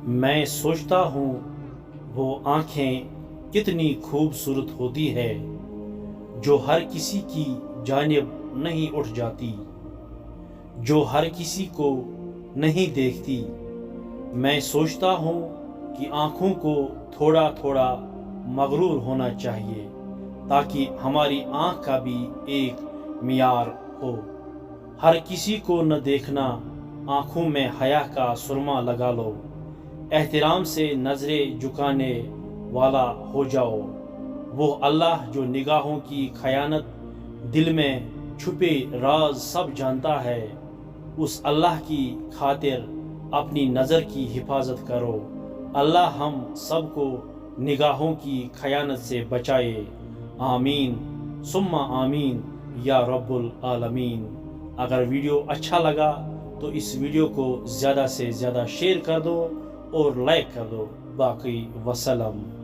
میں سوچتا ہوں وہ آنکھیں کتنی خوبصورت ہوتی ہے جو ہر کسی کی جانب نہیں اٹھ جاتی، جو ہر کسی کو نہیں دیکھتی۔ میں سوچتا ہوں کہ آنکھوں کو تھوڑا تھوڑا مغرور ہونا چاہیے تاکہ ہماری آنکھ کا بھی ایک معیار ہو۔ ہر کسی کو نہ دیکھنا، آنکھوں میں حیا کا سرما لگا لو، احترام سے نظریں جھکانے والا ہو جاؤ۔ وہ اللہ جو نگاہوں کی خیانت، دل میں چھپے راز سب جانتا ہے، اس اللہ کی خاطر اپنی نظر کی حفاظت کرو۔ اللہ ہم سب کو نگاہوں کی خیانت سے بچائے، آمین ثم آمین یا رب العالمین۔ اگر ویڈیو اچھا لگا تو اس ویڈیو کو زیادہ سے زیادہ شیئر کر دو اور لائک کر دو۔ باقی وسلام۔